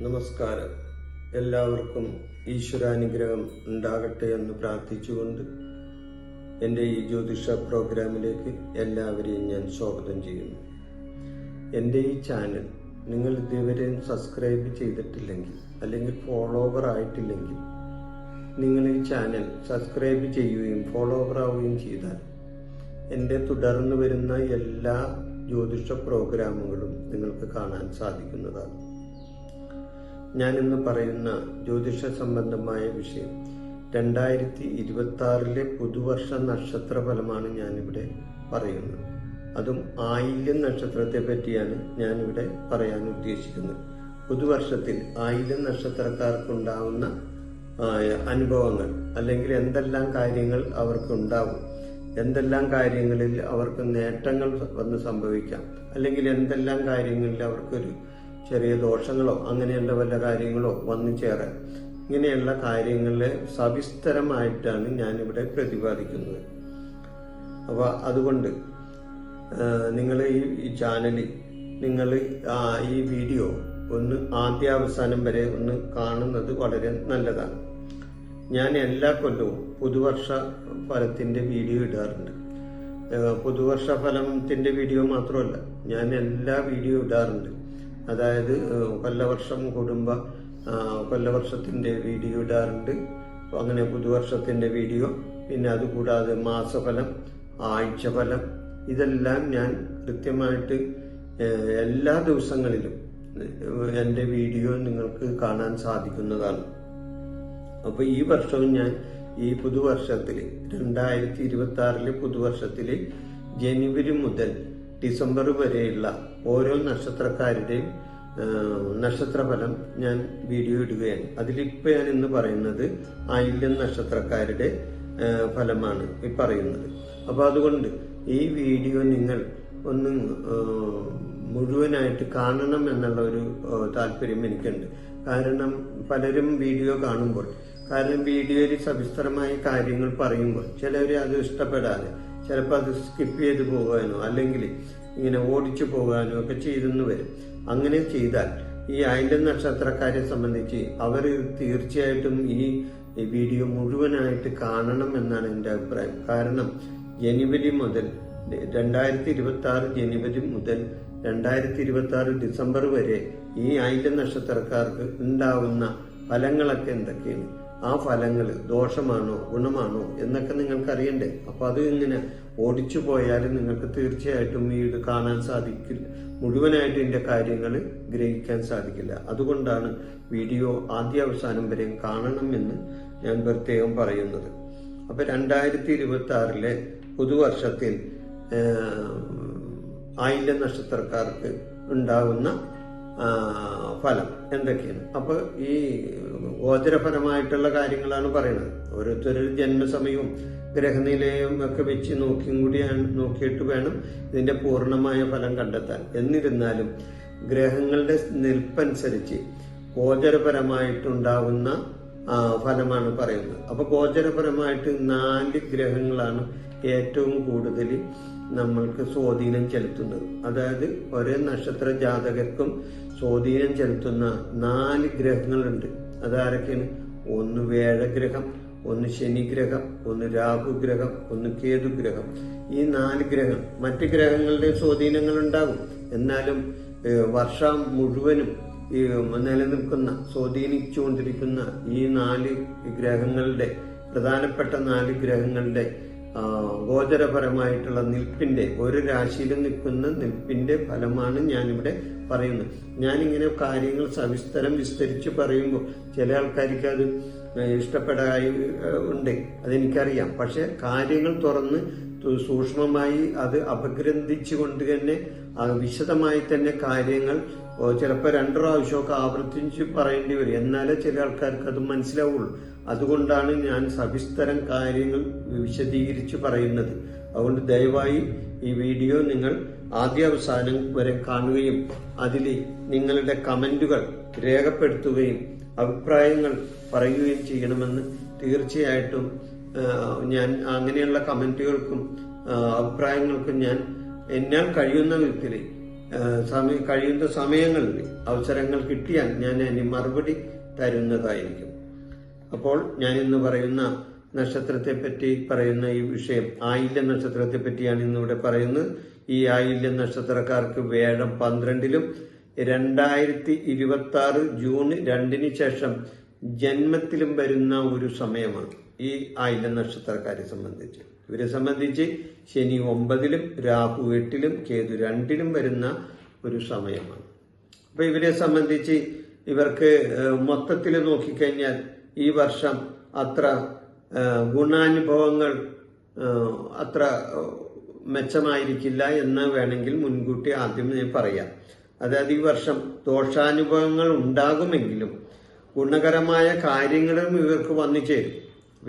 നമസ്കാരം. എല്ലാവർക്കും ഈശ്വരാനുഗ്രഹം ഉണ്ടാകട്ടെ എന്ന് പ്രാർത്ഥിച്ചുകൊണ്ട് എൻ്റെ ഈ ജ്യോതിഷ പ്രോഗ്രാമിലേക്ക് എല്ലാവരെയും ഞാൻ സ്വാഗതം ചെയ്യുന്നു. എൻ്റെ ഈ ചാനൽ നിങ്ങൾ ഇതുവരെ സബ്സ്ക്രൈബ് ചെയ്തിട്ടില്ലെങ്കിൽ അല്ലെങ്കിൽ ഫോളോവർ ആയിട്ടില്ലെങ്കിൽ നിങ്ങൾ ഈ ചാനൽ സബ്സ്ക്രൈബ് ചെയ്യുകയും ഫോളോവർ ആവുകയും ചെയ്താൽ എൻ്റെ തുടർന്ന് വരുന്ന എല്ലാ ജ്യോതിഷ പ്രോഗ്രാമുകളും നിങ്ങൾക്ക് കാണാൻ സാധിക്കുന്നതാണ്. ഞാനിന്ന് പറയുന്ന ജ്യോതിഷ സംബന്ധമായ വിഷയം 2026 പുതുവർഷ നക്ഷത്ര ഫലമാണ് ഞാനിവിടെ പറയുന്നത്. അതും ആയില്യം നക്ഷത്രത്തെ പറ്റിയാണ് ഞാനിവിടെ പറയാൻ ഉദ്ദേശിക്കുന്നത്. പുതുവർഷത്തിൽ ആയില്യം നക്ഷത്രക്കാർക്കുണ്ടാവുന്ന അനുഭവങ്ങൾ, അല്ലെങ്കിൽ എന്തെല്ലാം കാര്യങ്ങൾ അവർക്കുണ്ടാവും, എന്തെല്ലാം കാര്യങ്ങളിൽ അവർക്ക് നേട്ടങ്ങൾ വന്ന് സംഭവിക്കാം, അല്ലെങ്കിൽ എന്തെല്ലാം കാര്യങ്ങളിൽ അവർക്കൊരു ചെറിയ ദോഷങ്ങളോ അങ്ങനെയുള്ള വല്ല കാര്യങ്ങളോ വന്നു ചേരാൻ, ഇങ്ങനെയുള്ള കാര്യങ്ങളെ സവിസ്തരമായിട്ടാണ് ഞാനിവിടെ പ്രതിപാദിക്കുന്നത്. അപ്പോൾ അതുകൊണ്ട് നിങ്ങൾ ഈ ചാനലിൽ നിങ്ങൾ ഈ വീഡിയോ ഒന്ന് ആദ്യാവസാനം വരെ ഒന്ന് കാണുന്നത് വളരെ നല്ലതാണ്. ഞാൻ എല്ലാ കൊല്ലവും പുതുവർഷ ഫലത്തിന്റെ വീഡിയോ ഇടാറുണ്ട്. പുതുവർഷ ഫലത്തിന്റെ വീഡിയോ മാത്രമല്ല, ഞാൻ എല്ലാ വീഡിയോ ഇടാറുണ്ട്. അതായത് കൊല്ലവർഷം കൂടുമ്പോൾ കൊല്ലവർഷത്തിന്റെ വീഡിയോ ഇടാറുണ്ട്. അങ്ങനെ പുതുവർഷത്തിന്റെ വീഡിയോ, പിന്നെ അതുകൂടാതെ മാസഫലം, ആഴ്ചഫലം, ഇതെല്ലാം ഞാൻ കൃത്യമായിട്ട് എല്ലാ ദിവസങ്ങളിലും എൻ്റെ വീഡിയോ നിങ്ങൾക്ക് കാണാൻ സാധിക്കുന്നതാണ്. അപ്പൊ ഈ വർഷവും ഞാൻ ഈ പുതുവർഷത്തിൽ 2026 പുതുവർഷത്തിൽ ജനുവരി മുതൽ ഡിസംബർ വരെയുള്ള ഓരോ നക്ഷത്രക്കാരുടെയും നക്ഷത്രഫലം ഞാൻ വീഡിയോ ഇടുകയാണ്. അതിലിപ്പോൾ ഞാൻ ഇന്ന് പറയുന്നത് ആയില്യം നക്ഷത്രക്കാരുടെ ഫലമാണ് ഈ പറയുന്നത്. അപ്പൊ അതുകൊണ്ട് ഈ വീഡിയോ നിങ്ങൾ ഒന്ന് മുഴുവനായിട്ട് കാണണം എന്നുള്ള ഒരു താല്പര്യം എനിക്കുണ്ട്. കാരണം പലരും വീഡിയോ കാണുമ്പോൾ, കാരണം വീഡിയോയിൽ സവിസ്തരമായ കാര്യങ്ങൾ പറയുമ്പോൾ ചിലവര് അത് ഇഷ്ടപ്പെടാതെ ചിലപ്പോൾ അത് സ്കിപ്പ് ചെയ്ത് പോകാനോ അല്ലെങ്കിൽ ഇങ്ങനെ ഓടിച്ചു പോകാനോ ഒക്കെ ചെയ്തെന്ന് വരും. അങ്ങനെ ചെയ്താൽ ഈ ആയില്യം നക്ഷത്രക്കാരെ സംബന്ധിച്ച് അവർ തീർച്ചയായിട്ടും ഈ വീഡിയോ മുഴുവനായിട്ട് കാണണം എന്നാണ് എൻ്റെ അഭിപ്രായം. കാരണം ജനുവരി മുതൽ 2026 ജനുവരി മുതൽ 2026 ഡിസംബർ വരെ ഈ ആയില്യം നക്ഷത്രക്കാർക്ക് ഉണ്ടാവുന്ന ഫലങ്ങളൊക്കെ എന്തൊക്കെയാണ്, ആ ഫലങ്ങൾ ദോഷമാണോ ഗുണമാണോ എന്നൊക്കെ നിങ്ങൾക്ക് അറിയണ്ടേ. അപ്പൊ അത് ഇങ്ങനെ ഓടിച്ചു പോയാൽ നിങ്ങൾക്ക് തീർച്ചയായിട്ടും ഇത് കാണാൻ സാധിക്കില്ല, മുഴുവനായിട്ട് ഇതിന്റെ കാര്യങ്ങൾ ഗ്രഹിക്കാൻ സാധിക്കില്ല. അതുകൊണ്ടാണ് വീഡിയോ ആദ്യാവസാനം വരെ കാണണം എന്ന് ഞാൻ പ്രത്യേകം പറയുന്നത്. അപ്പൊ 2026 പുതുവർഷത്തിൽ ആയില്യം നക്ഷത്രക്കാർക്ക് ഉണ്ടാകുന്ന ഫലം എന്തൊക്കെയാണ്? അപ്പൊ ഈ ഗോചരപരമായിട്ടുള്ള കാര്യങ്ങളാണ് പറയുന്നത്. ഓരോരുത്തരുടെ ജന്മസമയവും ഗ്രഹനിലയും ഒക്കെ വെച്ച് നോക്കിയിട്ട് വേണം ഇതിന്റെ പൂർണ്ണമായ ഫലം കണ്ടെത്താൻ. എന്നിരുന്നാലും ഗ്രഹങ്ങളുടെ നിൽപ്പനുസരിച്ച് ഗോചരപരമായിട്ടുണ്ടാവുന്ന ഫലമാണ് പറയുന്നത്. അപ്പൊ ഗോചരപരമായിട്ട് 4 ഗ്രഹങ്ങളാണ് ഏറ്റവും കൂടുതൽ നമ്മൾക്ക് സ്വാധീനം ചെലുത്തുന്നത്. അതായത് ഒരേ നക്ഷത്ര ജാതകർക്കും സ്വാധീനം ചെലുത്തുന്ന 4 ഗ്രഹങ്ങളുണ്ട്. അതാരൊക്കെയാണ്? ഒന്ന് വ്യാഴഗ്രഹം, ഒന്ന് ശനിഗ്രഹം, ഒന്ന് രാഹുഗ്രഹം, ഒന്ന് കേതുഗ്രഹം. ഈ 4 ഗ്രഹം, മറ്റ് ഗ്രഹങ്ങളുടെ സ്വാധീനങ്ങൾ ഉണ്ടാകും. എന്നാലും വർഷം മുഴുവനും ഈ നിലനിൽക്കുന്ന സ്വാധീനിച്ചുകൊണ്ടിരിക്കുന്ന ഈ 4 ഗ്രഹങ്ങളുടെ, പ്രധാനപ്പെട്ട 4 ഗ്രഹങ്ങളുടെ ഗോചരപരമായിട്ടുള്ള നിൽപ്പിന്റെ, ഒരു രാശിയിൽ നിൽക്കുന്ന നിൽപ്പിന്റെ ഫലമാണ് ഞാനിവിടെ പറയുന്നത്. ഞാനിങ്ങനെ കാര്യങ്ങൾ വിസ്തരിച്ച് പറയുമ്പോൾ ചില ആൾക്കാർക്ക് അത് ഇഷ്ടപ്പെടായി ഉണ്ട്, അതെനിക്കറിയാം. പക്ഷെ കാര്യങ്ങൾ തുറന്ന് സൂക്ഷ്മമായി അത് അപഗ്രന്ഥിച്ചുകൊണ്ട് തന്നെ വിശദമായി തന്നെ കാര്യങ്ങൾ ചിലപ്പോൾ 2 പ്രാവശ്യമൊക്കെ ആവർത്തിച്ച് പറയേണ്ടി വരും. എന്നാലേ ചില ആൾക്കാർക്ക് അത് മനസ്സിലാവുള്ളൂ. അതുകൊണ്ടാണ് ഞാൻ സവിസ്തരം കാര്യങ്ങൾ വിശദീകരിച്ച് പറയുന്നത്. അതുകൊണ്ട് ദയവായി ഈ വീഡിയോ നിങ്ങൾ ആദ്യാവസാനം വരെ കാണുകയും അതിൽ നിങ്ങളുടെ കമന്റുകൾ രേഖപ്പെടുത്തുകയും അഭിപ്രായങ്ങൾ പറയുകയും ചെയ്യണമെന്ന് തീർച്ചയായിട്ടും ഞാൻ അങ്ങനെയുള്ള കമന്റുകൾക്കും അഭിപ്രായങ്ങൾക്കും ഞാൻ എന്നാൽ കഴിയുന്ന വിധത്തിൽ കഴിയുന്ന സമയങ്ങളിൽ അവസരങ്ങൾ കിട്ടിയാൽ ഞാൻ അതിന് മറുപടി തരുന്നതായിരിക്കും. അപ്പോൾ ഞാൻ ഇന്ന് പറയുന്ന നക്ഷത്രത്തെ പറ്റി പറയുന്ന ഈ വിഷയം ആയില്യ നക്ഷത്രത്തെ പറ്റിയാണ് ഇന്നിവിടെ പറയുന്നത്. ഈ ആയില്യ നക്ഷത്രക്കാർക്ക് വേഴം 12-ലും 2026 ജൂൺ 2-ന് ശേഷം ജന്മത്തിലും വരുന്ന ഒരു സമയമാണ് ഈ ആയില്യ നക്ഷത്രക്കാരെ സംബന്ധിച്ച്. ഇവരെ സംബന്ധിച്ച് ശനി 9-ലും രാഹു 8-ലും കേതു 2-ലും വരുന്ന ഒരു സമയമാണ്. അപ്പൊ ഇവരെ സംബന്ധിച്ച് ഇവർക്ക് മൊത്തത്തിൽ നോക്കിക്കഴിഞ്ഞാൽ ഈ വർഷം അത്ര ഗുണാനുഭവങ്ങൾ അത്ര മെച്ചമായിരിക്കില്ല എന്ന് വേണമെങ്കിൽ മുൻകൂട്ടി ആദ്യം പറയാം. അതായത് ഈ വർഷം ദോഷാനുഭവങ്ങൾ ഉണ്ടാകുമെങ്കിലും ഗുണകരമായ കാര്യങ്ങളും ഇവർക്ക് വന്നു ചേരും.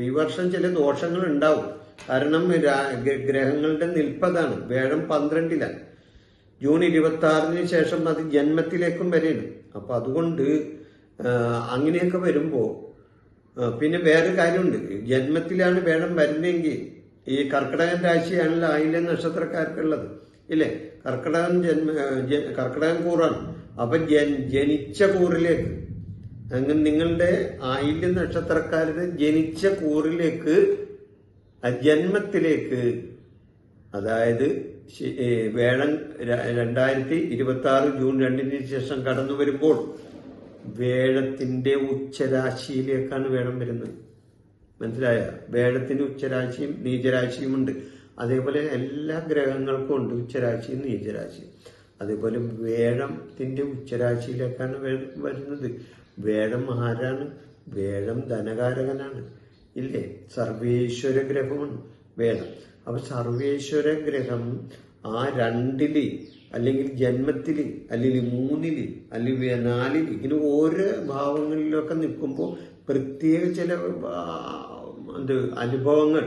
ഈ വർഷം ചില ദോഷങ്ങൾ ഉണ്ടാവും. കാരണം ഗ്രഹങ്ങളുടെ നിൽപ്പതാണ്. വേഴം 12-ലാണ്. ജൂൺ 26-ന് ശേഷം അത് ജന്മത്തിലേക്കും വരെയാണ്. അപ്പൊ അതുകൊണ്ട് അങ്ങനെയൊക്കെ വരുമ്പോ പിന്നെ വേറെ കാര്യമുണ്ട്. ജന്മത്തിലാണ് വേഴം വരുന്നതെങ്കിൽ ഈ കർക്കിടകൻ രാശിയാണല്ലോ ആയില്യ നക്ഷത്രക്കാർക്കുള്ളത്, ഇല്ലേ? കർക്കിടകൻ കൂറാണ്. അപ്പൊ ജനിച്ച കൂറിലേക്ക് അങ്ങനെ നിങ്ങളുടെ ആയില്യ നക്ഷത്രക്കാരുടെ ജനിച്ച കൂറിലേക്ക് ജന്മത്തിലേക്ക്, അതായത് വേഴം 2026 ജൂൺ 2-ന് ശേഷം കടന്നു വരുമ്പോൾ വേഴത്തിന്റെ ഉച്ചരാശിയിലേക്കാണ് വേഴം വരുന്നത്. മനസ്സിലായ? വേഴത്തിന് ഉച്ചരാശിയും നീചരാശിയും ഉണ്ട്. അതേപോലെ എല്ലാ ഗ്രഹങ്ങൾക്കും ഉണ്ട് ഉച്ചരാശിയും നീചരാശിയും. അതേപോലെ വേഴത്തിന്റെ ഉച്ചരാശിയിലേക്കാണ് വരുന്നത്. വേഴം ആരാണ്? വേഴം ധനകാരകനാണ്, ഇല്ലേ? സർവേശ്വര ഗ്രഹമാണ് വേഴം. അപ്പൊ സർവേശ്വര ഗ്രഹം ആ 2-ല് അല്ലെങ്കിൽ ജന്മത്തില് അല്ലെങ്കിൽ 3-ല് അല്ലെങ്കിൽ 4-ല് ഇങ്ങനെ ഓരോ ഭാവങ്ങളിലൊക്കെ നിൽക്കുമ്പോൾ പ്രത്യേക ചില അനുഭവങ്ങൾ,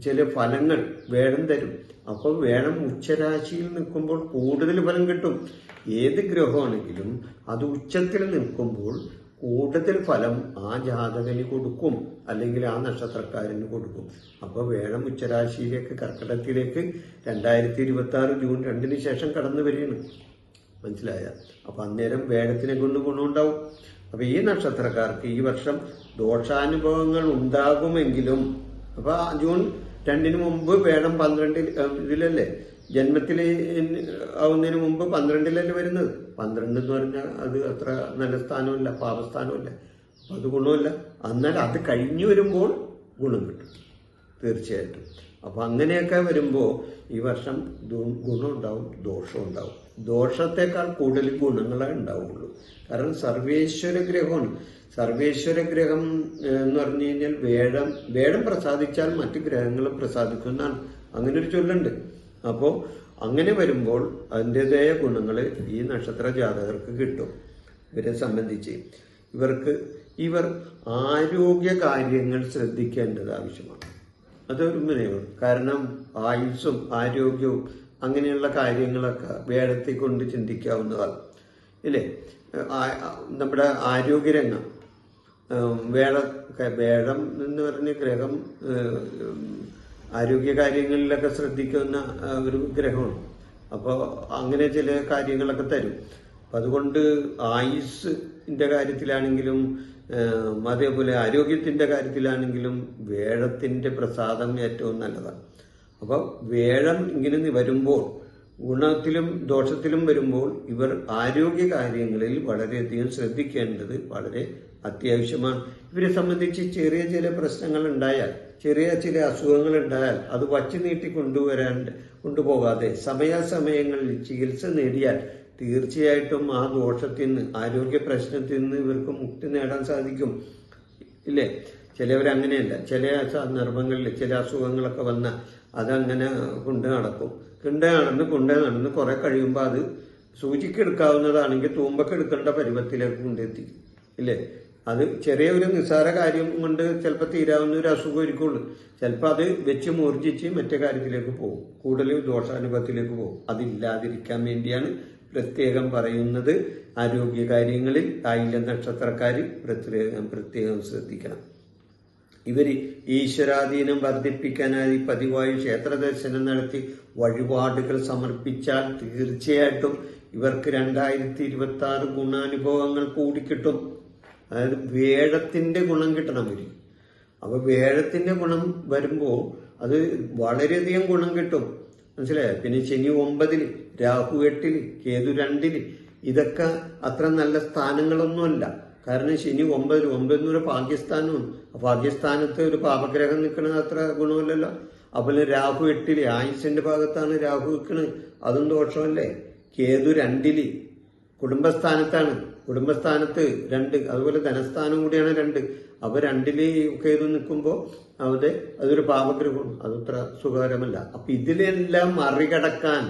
ചില ഫലങ്ങൾ വേഴം തരും. അപ്പോൾ വേഴം ഉച്ചരാശിയിൽ നിൽക്കുമ്പോൾ കൂടുതൽ ഫലം കിട്ടും. ഏത് ഗ്രഹമാണെങ്കിലും അത് ഉച്ചത്തിൽ നിൽക്കുമ്പോൾ കൂടുതൽ ഫലം ആ ജാതകന് കൊടുക്കും, അല്ലെങ്കിൽ ആ നക്ഷത്രക്കാരന് കൊടുക്കും. അപ്പൊ വേഴം ഉച്ചരാശിയിലേക്ക് കർക്കിടകത്തിലേക്ക് 2026 ജൂൺ 2-ന് ശേഷം കടന്നു വരികയാണ്. മനസ്സിലായ? അപ്പൊ അന്നേരം വേഴത്തിനെ കൊണ്ട് ഗുണമുണ്ടാവും. അപ്പൊ ഈ നക്ഷത്രക്കാർക്ക് ഈ വർഷം ദോഷാനുഭവങ്ങൾ ഉണ്ടാകുമെങ്കിലും, അപ്പൊ ജൂൺ 2-ന് മുമ്പ് വേഴം 12-ലല്ലേ ജന്മത്തിൽ ആവുന്നതിന് മുമ്പ് 12-ലല്ലേ വരുന്നത്. 12 എന്ന് പറഞ്ഞാൽ അത് അത്ര നല്ല സ്ഥാനമല്ല, പാപസ്ഥാനമല്ല. അപ്പൊ അത് ഗുണമല്ല. എന്നാൽ അത് കഴിഞ്ഞു വരുമ്പോൾ ഗുണം കിട്ടും തീർച്ചയായിട്ടും. അപ്പൊ അങ്ങനെയൊക്കെ വരുമ്പോ ഈ വർഷം ഗുണം ഉണ്ടാവും, ദോഷം ഉണ്ടാവും. ദോഷത്തെക്കാൾ കൂടുതൽ ഗുണങ്ങളെ ഉണ്ടാവുള്ളൂ. കാരണം സർവേശ്വര ഗ്രഹമാണ്. സർവേശ്വര ഗ്രഹം എന്ന് പറഞ്ഞു കഴിഞ്ഞാൽ വേഴം പ്രസാദിച്ചാൽ മറ്റു ഗ്രഹങ്ങളും പ്രസാദിക്കുന്നതാണ്. അങ്ങനെ ഒരു ചൊല്ലുണ്ട്. അപ്പോ അങ്ങനെ വരുമ്പോൾ അതിൻ്റെതായ ഗുണങ്ങൾ ഈ നക്ഷത്ര ജാതകർക്ക് കിട്ടും. ഇവരെ സംബന്ധിച്ച് ഇവർ ആരോഗ്യ കാര്യങ്ങൾ ശ്രദ്ധിക്കേണ്ടത് ആവശ്യമാണ്. അതൊരു വിനയമാണ്. കാരണം ആയുസ്സും ആരോഗ്യവും അങ്ങനെയുള്ള കാര്യങ്ങളൊക്കെ വേഴത്തെ കൊണ്ട് ചിന്തിക്കാവുന്നതാണ്, ഇല്ലേ? നമ്മുടെ ആരോഗ്യരംഗം വേഴം എന്ന് പറഞ്ഞ ഗ്രഹം ആരോഗ്യകാര്യങ്ങളിലൊക്കെ ശ്രദ്ധിക്കുന്ന ഒരു ഗ്രഹമാണ്. അപ്പോൾ അങ്ങനെ ചില കാര്യങ്ങളൊക്കെ തരും. അപ്പം അതുകൊണ്ട് ആയുസ്സിന്റെ കാര്യത്തിലാണെങ്കിലും അതേപോലെ ആരോഗ്യത്തിന്റെ കാര്യത്തിലാണെങ്കിലും വേഴത്തിന്റെ പ്രസാദം ഏറ്റവും നല്ലതാണ്. അപ്പോൾ വേഴം ഇങ്ങനെ വരുമ്പോൾ ഗുണത്തിലും ദോഷത്തിലും വരുമ്പോൾ ഇവർ ആരോഗ്യ കാര്യങ്ങളിൽ വളരെയധികം ശ്രദ്ധിക്കേണ്ടത് വളരെ അത്യാവശ്യമാണ്. ഇവരെ സംബന്ധിച്ച് ചെറിയ ചില പ്രശ്നങ്ങൾ ഉണ്ടായാൽ, ചെറിയ ചില അസുഖങ്ങൾ ഉണ്ടായാൽ അത് വച്ചു നീട്ടി കൊണ്ടുപോകാതെ സമയാസമയങ്ങളിൽ ചികിത്സ നേടിയാൽ തീർച്ചയായിട്ടും ആ ദോഷത്തിൽ നിന്ന്, ആരോഗ്യ പ്രശ്നത്തിൽ നിന്ന് ഇവർക്ക് മുക്തി നേടാൻ സാധിക്കും, ഇല്ലേ? ചിലവരങ്ങനെയല്ല. ചില സന്ദർഭങ്ങളിൽ ചില അസുഖങ്ങളൊക്കെ വന്നാൽ അതങ്ങനെ കൊണ്ട് നടന്ന് കുറെ കഴിയുമ്പോൾ അത് സൂചിക്കെടുക്കാവുന്നതാണെങ്കിൽ തൂമ്പക്കെടുക്കേണ്ട പരുവത്തിലേക്ക് കൊണ്ടെത്തിക്കും, ഇല്ലേ? അത് ചെറിയ ഒരു നിസ്സാര കാര്യം കൊണ്ട് ചിലപ്പോൾ തീരാവുന്ന ഒരു അസുഖം ഇരിക്കുള്ളൂ. ചിലപ്പോൾ അത് വെച്ച് മൂർജിച്ച് മറ്റേ കാര്യത്തിലേക്ക് പോകും, കൂടുതൽ ദോഷാനുഭവത്തിലേക്ക് പോകും. അതില്ലാതിരിക്കാൻ വേണ്ടിയാണ് പ്രത്യേകം പറയുന്നത്. ആരോഗ്യ കാര്യങ്ങളിൽ ആയില്യ നക്ഷത്രക്കാർ പ്രത്യേകം ശ്രദ്ധിക്കണം. ഇവര് ഈശ്വരാധീനം വർദ്ധിപ്പിക്കാനായി പതിവായി ക്ഷേത്ര ദർശനം നടത്തി വഴിപാടുകൾ സമർപ്പിച്ചാൽ തീർച്ചയായിട്ടും ഇവർക്ക് 2026 ഗുണാനുഭവങ്ങൾ കൂടിക്കിട്ടും. അതായത് വേഴത്തിന്റെ ഗുണം കിട്ടണം ഇവര്. അപ്പൊ വേഴത്തിന്റെ ഗുണം വരുമ്പോ അത് വളരെയധികം ഗുണം കിട്ടും, മനസ്സിലായോ? പിന്നെ ശനി 9, രാഹു 8, കേതു 2, ഇതൊക്കെ അത്ര നല്ല സ്ഥാനങ്ങളൊന്നുമല്ല. കാരണം ശനി 9 എന്നൊരു ഭാഗ്യസ്ഥാനവും, ഭാഗ്യസ്ഥാനത്ത് ഒരു പാപഗ്രഹം നിൽക്കുന്നത് അത്ര ഗുണമല്ലല്ലോ. അതുപോലെ രാഹു 8, ആയുസിന്റെ ഭാഗത്താണ് രാഹു നിൽക്കുന്നത്, അതും ദോഷമല്ലേ. കേതു 2, കുടുംബസ്ഥാനത്താണ്, കുടുംബസ്ഥാനത്ത് 2, അതുപോലെ ധനസ്ഥാനം കൂടിയാണ് 2. അപ്പൊ 2 കേതു നിൽക്കുമ്പോൾ അതൊരു പാപഗ്രഹമാണ്, അതത്ര സുഖകരമല്ല. അപ്പൊ ഇതിലെല്ലാം മറികടക്കാൻ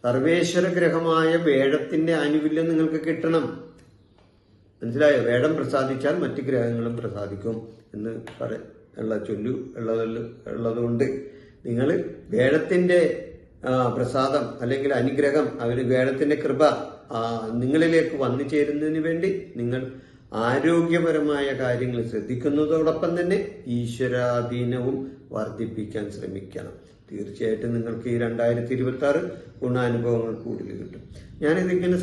സർവേശ്വര ഗ്രഹമായ വേഴത്തിന്റെ ആനുകൂല്യം നിങ്ങൾക്ക് കിട്ടണം, മനസ്സിലായോ? വേഴം പ്രസാദിച്ചാൽ മറ്റ് ഗ്രഹങ്ങളും പ്രസാദിക്കും എന്ന് ചൊല്ലു ഉള്ളതുകൊണ്ട് നിങ്ങൾ വേഴത്തിന്റെ പ്രസാദം അല്ലെങ്കിൽ അനുഗ്രഹം, വേഴത്തിന്റെ കൃപ നിങ്ങളിലേക്ക് വന്നു ചേരുന്നതിന് വേണ്ടി നിങ്ങൾ ആരോഗ്യപരമായ കാര്യങ്ങൾ ശ്രദ്ധിക്കുന്നതോടൊപ്പം തന്നെ ഈശ്വരാധീനവും വർദ്ധിപ്പിക്കാൻ ശ്രമിക്കണം. തീർച്ചയായിട്ടും നിങ്ങൾക്ക് ഈ 2026 ഗുണാനുഭവങ്ങൾ കൂടുതൽ കിട്ടും. ഞാനിതിങ്ങനെ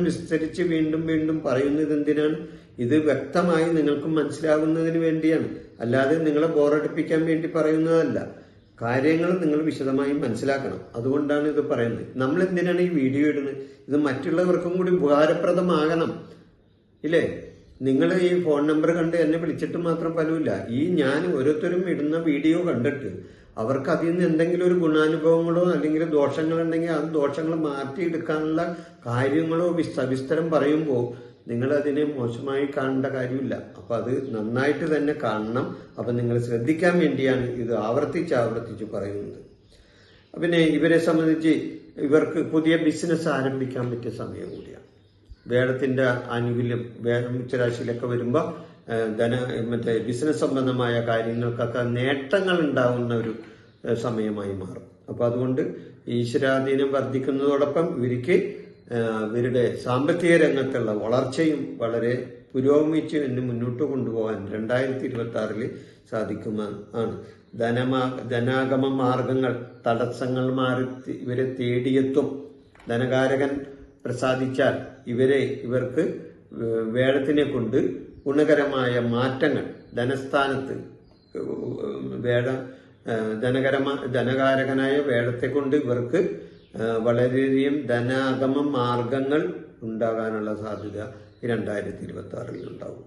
വിസ്തരിച്ച് വീണ്ടും വീണ്ടും പറയുന്നത് എന്തിനാണ്? ഇത് വ്യക്തമായി നിങ്ങൾക്ക് മനസ്സിലാകുന്നതിന് വേണ്ടിയാണ്, അല്ലാതെ നിങ്ങളെ ബോറടിപ്പിക്കാൻ വേണ്ടി പറയുന്നതല്ല. കാര്യങ്ങൾ നിങ്ങൾ വിശദമായി മനസ്സിലാക്കണം, അതുകൊണ്ടാണ് ഇത് പറയുന്നത്. നമ്മൾ എന്തിനാണ് ഈ വീഡിയോ ഇടുന്നത്? ഇത് മറ്റുള്ളവർക്കും കൂടി ഉപകാരപ്രദമാകണം, ഇല്ലേ? നിങ്ങൾ ഈ ഫോൺ നമ്പർ കണ്ട് എന്നെ വിളിച്ചിട്ട് മാത്രം ഫലമില്ല. ഞാൻ ഓരോരുത്തരും ഇടുന്ന വീഡിയോ കണ്ടിട്ട് അവർക്ക് അതിൽ നിന്ന് എന്തെങ്കിലും ഒരു ഗുണാനുഭവങ്ങളോ അല്ലെങ്കിൽ ദോഷങ്ങളുണ്ടെങ്കിൽ ആ ദോഷങ്ങൾ മാറ്റിയെടുക്കാനുള്ള കാര്യങ്ങളോ സവിസ്തരം പറയുമ്പോൾ നിങ്ങൾ അതിനെ മോശമായി കാണേണ്ട കാര്യമില്ല. അപ്പൊ അത് നന്നായിട്ട് തന്നെ കാണണം. അപ്പൊ നിങ്ങൾ ശ്രദ്ധിക്കാൻ വേണ്ടിയാണ് ഇത് ആവർത്തിച്ച് പറയുന്നത്. പിന്നെ ഇവരെ സംബന്ധിച്ച് ഇവർക്ക് പുതിയ ബിസിനസ് ആരംഭിക്കാൻ പറ്റിയ സമയം കൂടിയാണ്. വേഴത്തിന്റെ ആനുകൂല്യം വേഴം ഉച്ചരാശിയിലൊക്കെ വരുമ്പോൾ ബിസിനസ് സംബന്ധമായ കാര്യങ്ങൾക്കൊക്കെ നേട്ടങ്ങൾ ഉണ്ടാവുന്ന ഒരു സമയമായി മാറും. അപ്പൊ അതുകൊണ്ട് ഈശ്വരാധീനം വർദ്ധിക്കുന്നതോടൊപ്പം ഇവരുടെ സാമ്പത്തിക രംഗത്തുള്ള വളർച്ചയും വളരെ പുരോഗമിച്ച് മുന്നോട്ട് കൊണ്ടുപോകാൻ 2026 സാധിക്കുന്നതാണ്. ധനാഗമ മാർഗങ്ങൾ, തടസ്സങ്ങൾ മാറി ഇവരെ തേടിയെത്തും. ധനകാരകൻ പ്രസാദിച്ചാൽ ഇവർക്ക് വേഴത്തിനെ കൊണ്ട് ഗുണകരമായ മാറ്റങ്ങൾ ധനസ്ഥാനത്ത് ധനകാരകനായ വേഴത്തെ കൊണ്ട് ഇവർക്ക് വളരെയധികം ധനാഗമ മാർഗങ്ങൾ ഉണ്ടാകാനുള്ള സാധ്യത 2026 ഉണ്ടാവും.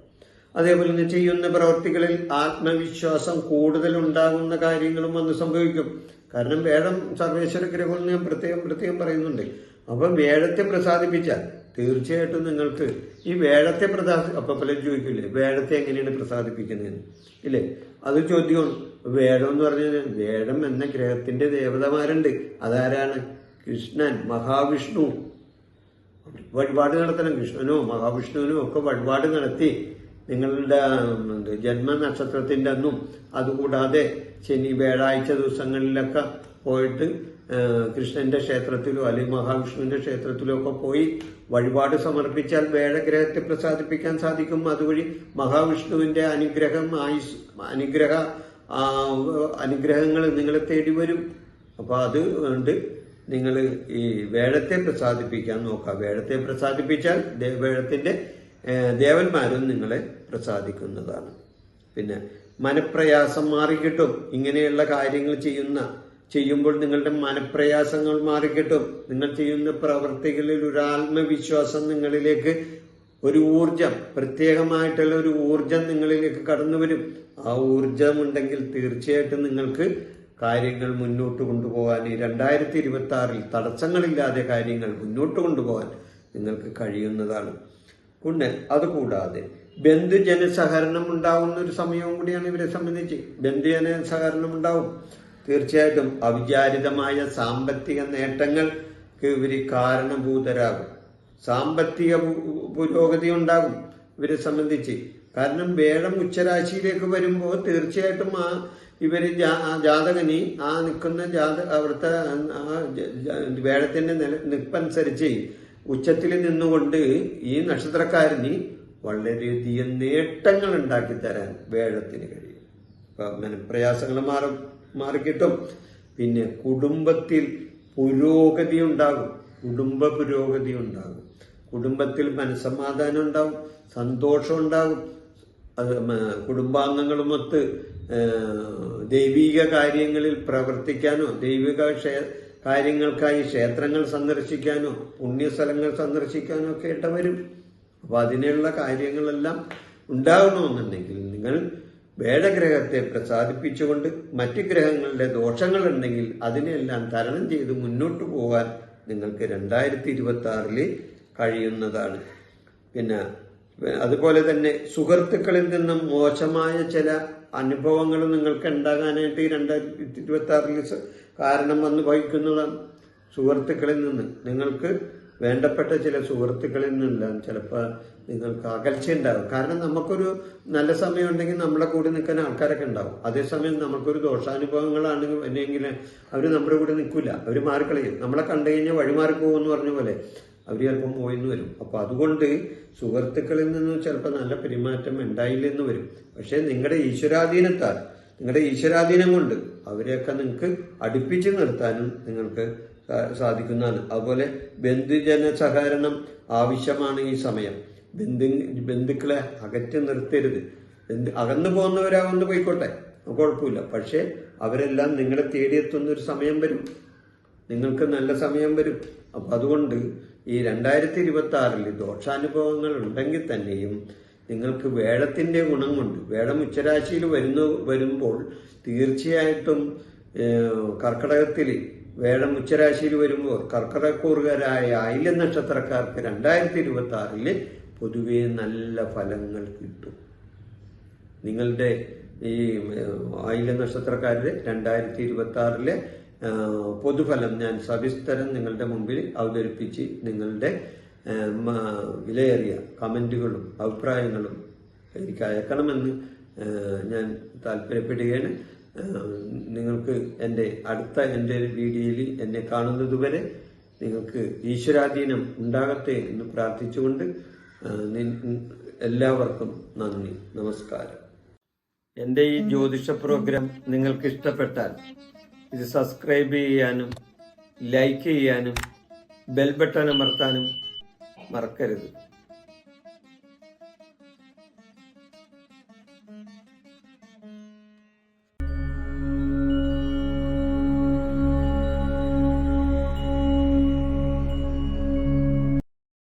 അതേപോലെ തന്നെ ചെയ്യുന്ന പ്രവൃത്തികളിൽ ആത്മവിശ്വാസം കൂടുതൽ ഉണ്ടാകുന്ന കാര്യങ്ങളും വന്ന് സംഭവിക്കും. കാരണം വേഴം സർവേശ്വര ഗ്രഹം ഞാൻ പ്രത്യേകം പറയുന്നുണ്ട്. അപ്പം വേഴത്തെ പ്രസാദിപ്പിച്ചാൽ തീർച്ചയായിട്ടും നിങ്ങൾക്ക് ഈ വേഴത്തെ അപ്പൊ പലരും ചോദിക്കില്ലേ, വേഴത്തെ എങ്ങനെയാണ് പ്രസാദിപ്പിക്കുന്നതെന്ന്, ഇല്ലേ? അത് ചോദ്യമാണ്. വേഴം എന്ന് പറഞ്ഞാൽ വേഴം എന്ന ഗ്രഹത്തിന്റെ ദേവതമാരുണ്ട്. അതാരാണ്? കൃഷ്ണൻ, മഹാവിഷ്ണു. വഴിപാട് നടത്തണം. കൃഷ്ണനോ മഹാവിഷ്ണുവിനോ ഒക്കെ വഴിപാട് നടത്തി നിങ്ങളുടെ ജന്മനക്ഷത്രത്തിന്റെ അന്നും അതുകൂടാതെ ശനി വ്യാഴാഴ്ച ദിവസങ്ങളിലൊക്കെ പോയിട്ട് കൃഷ്ണന്റെ ക്ഷേത്രത്തിലോ അല്ലെങ്കിൽ മഹാവിഷ്ണുവിന്റെ ക്ഷേത്രത്തിലോ ഒക്കെ പോയി വഴിപാട് സമർപ്പിച്ചാൽ വേഴഗ്രഹത്തെ പ്രസാദിപ്പിക്കാൻ സാധിക്കും. അതുവഴി മഹാവിഷ്ണുവിന്റെ അനുഗ്രഹങ്ങൾ നിങ്ങളെ തേടി വരും. അപ്പൊ അതുകൊണ്ട് നിങ്ങൾ ഈ വേഴത്തെ പ്രസാദിപ്പിക്കാൻ നോക്കുക. വേഴത്തെ പ്രസാദിപ്പിച്ചാൽ വേഴത്തിന്റെ ദേവന്മാരും നിങ്ങളെ പ്രസാദിക്കുന്നതാണ്. പിന്നെ മനപ്രയാസം മാറിക്കിട്ടും. ഇങ്ങനെയുള്ള കാര്യങ്ങൾ ചെയ്യുമ്പോൾ നിങ്ങളുടെ മനപ്രയാസങ്ങൾ മാറിക്കിട്ടും. നിങ്ങൾ ചെയ്യുന്ന പ്രവൃത്തികളിൽ ഒരു ആത്മവിശ്വാസം നിങ്ങളിലേക്ക്, ഒരു ഊർജം, പ്രത്യേകമായിട്ടുള്ള ഒരു ഊർജം നിങ്ങളിലേക്ക് കടന്നു വരും. ആ ഊർജമുണ്ടെങ്കിൽ തീർച്ചയായിട്ടും നിങ്ങൾക്ക് കാര്യങ്ങൾ മുന്നോട്ട് കൊണ്ടുപോകാൻ ഈ 2026 തടസ്സങ്ങളില്ലാതെ കാര്യങ്ങൾ മുന്നോട്ട് കൊണ്ടുപോകാൻ നിങ്ങൾക്ക് കഴിയുന്നതാണ്. പിന്നെ അതുകൂടാതെ ബന്ധുജന സഹകരണം ഉണ്ടാവുന്ന ഒരു സമയവും കൂടിയാണ് ഇവരെ സംബന്ധിച്ച്. ബന്ധുജന സഹകരണം ഉണ്ടാവും. തീർച്ചയായിട്ടും അവിചാരിതമായ സാമ്പത്തിക നേട്ടങ്ങൾക്ക് ഇവര് കാരണഭൂതരാകും. സാമ്പത്തിക പുരോഗതി ഉണ്ടാകും ഇവരെ സംബന്ധിച്ച്. കാരണം വേഴം ഉച്ചരാശിയിലേക്ക് വരുമ്പോൾ തീർച്ചയായിട്ടും ഇവര് ജാതകനി നിൽക്കുന്ന അവിടുത്തെ വേഴത്തിന്റെ നിൽപ്പനുസരിച്ച് ഉച്ചത്തിൽ നിന്നുകൊണ്ട് ഈ നക്ഷത്രക്കാരന് വളരെയധികം നേട്ടങ്ങൾ ഉണ്ടാക്കി തരാൻ വേഴത്തിന് കഴിയും. പ്രയാസങ്ങൾ മാറിക്കിട്ടും. പിന്നെ കുടുംബത്തിൽ പുരോഗതി ഉണ്ടാകും, കുടുംബ പുരോഗതി ഉണ്ടാകും, കുടുംബത്തിൽ മനസ്സമാധാനം ഉണ്ടാകും, സന്തോഷം ഉണ്ടാകും. അത് കുടുംബാംഗങ്ങളുമൊത്ത് ദൈവിക കാര്യങ്ങളിൽ പ്രവർത്തിക്കാനോ ദൈവിക കാര്യങ്ങൾക്കായി ക്ഷേത്രങ്ങൾ സന്ദർശിക്കാനോ പുണ്യസ്ഥലങ്ങൾ സന്ദർശിക്കാനോ ഒക്കെ ഇടവരും. അപ്പൊ അതിനുള്ള കാര്യങ്ങളെല്ലാം ഉണ്ടാകണമെന്നുണ്ടെങ്കിൽ നിങ്ങൾ വേഴഗ്രഹത്തെ പ്രസാദിപ്പിച്ചുകൊണ്ട് മറ്റ് ഗ്രഹങ്ങളുടെ ദോഷങ്ങളുണ്ടെങ്കിൽ അതിനെല്ലാം തരണം ചെയ്ത് മുന്നോട്ട് പോകാൻ നിങ്ങൾക്ക് 2026 കഴിയുന്നതാണ്. പിന്നെ അതുപോലെ തന്നെ സുഹൃത്തുക്കളിൽ നിന്നും മോശമായ ചില അനുഭവങ്ങൾ നിങ്ങൾക്ക് ഉണ്ടാകാനായിട്ട് ഈ 2026 കാരണം വന്നു ഭവിക്കുന്നതാണ്. സുഹൃത്തുക്കളിൽ നിന്ന് നിങ്ങൾക്ക് വേണ്ടപ്പെട്ട ചില സുഹൃത്തുക്കളിൽ നിന്നെല്ലാം ചിലപ്പോൾ നിങ്ങൾക്ക് അകൽച്ച ഉണ്ടാകും. കാരണം നമുക്കൊരു നല്ല സമയം ഉണ്ടെങ്കിൽ നമ്മളെ കൂടെ നിൽക്കാൻ ആൾക്കാരൊക്കെ ഉണ്ടാവും. അതേസമയം നമുക്കൊരു ദോഷാനുഭവങ്ങളാണെങ്കിൽ അല്ലെങ്കിൽ അവർ നമ്മുടെ കൂടെ നിൽക്കില്ല, അവർ മാറിക്കളയും. നമ്മളെ കണ്ടു കഴിഞ്ഞാൽ വഴിമാറി പോകുമെന്ന് പറഞ്ഞ പോലെ അവർ ചിലപ്പം പോയിന്ന് വരും. അപ്പോൾ അതുകൊണ്ട് സുഹൃത്തുക്കളിൽ നിന്ന് ചിലപ്പോൾ നല്ല പെരുമാറ്റം ഉണ്ടായില്ലെന്ന് വരും. പക്ഷേ നിങ്ങളുടെ ഈശ്വരാധീനത്താൽ, നിങ്ങളുടെ ഈശ്വരാധീനം കൊണ്ട് അവരെയൊക്കെ നിങ്ങൾക്ക് അടുപ്പിച്ച് നിർത്താനും നിങ്ങൾക്ക് സാധിക്കുന്നതാണ്. അതുപോലെ ബന്ധുജന സഹകരണം ആവശ്യമാണ് ഈ സമയം. ബന്ധുക്കളെ അകറ്റി നിർത്തരുത്. അകന്നു പോകുന്നവരാകുന്നു പോയിക്കോട്ടെ, കുഴപ്പമില്ല. പക്ഷെ അവരെല്ലാം നിങ്ങളെ തേടിയെത്തുന്ന ഒരു സമയം വരും, നിങ്ങൾക്ക് നല്ല സമയം വരും. അപ്പൊ അതുകൊണ്ട് ഈ 2026 ദോഷാനുഭവങ്ങൾ ഉണ്ടെങ്കിൽ തന്നെയും നിങ്ങൾക്ക് വേഴത്തിന്റെ ഗുണം കൊണ്ട്, വേഴം ഉച്ചരാശിയിൽ വരുമ്പോൾ തീർച്ചയായിട്ടും കർക്കിടകത്തിൽ വേഴം ഉച്ചരാശിയിൽ വരുമ്പോൾ കർക്കിടകൂറുകാരായ ആയില്യം നക്ഷത്രക്കാർക്ക് 2026 പൊതുവെ നല്ല ഫലങ്ങൾ കിട്ടും. നിങ്ങളുടെ ഈ ആയില്യം നക്ഷത്രക്കാരുടെ 2026 പൊതുഫലം ഞാൻ സവിസ്തരം നിങ്ങളുടെ മുമ്പിൽ അവതരിപ്പിച്ച് നിങ്ങളുടെ വിലയേറിയ കമന്റുകളും അഭിപ്രായങ്ങളും എനിക്ക് അയക്കണമെന്ന് ഞാൻ താല്പര്യപ്പെടുകയാണ്. നിങ്ങൾക്ക് എൻ്റെ വീഡിയോയിൽ എന്നെ കാണുന്നതുവരെ നിങ്ങൾക്ക് ഈശ്വരാധീനം ഉണ്ടാകട്ടെ എന്ന് പ്രാർത്ഥിച്ചുകൊണ്ട് എല്ലാവർക്കും നന്ദി, നമസ്കാരം. എൻ്റെ ഈ ജ്യോതിഷ പ്രോഗ്രാം നിങ്ങൾക്ക് ഇഷ്ടപ്പെട്ടാൽ ഇത് സബ്സ്ക്രൈബ് ചെയ്യാനും ലൈക്ക് ചെയ്യാനും ബെൽ ബട്ടൺ അമർത്താനും മറക്കരുത്.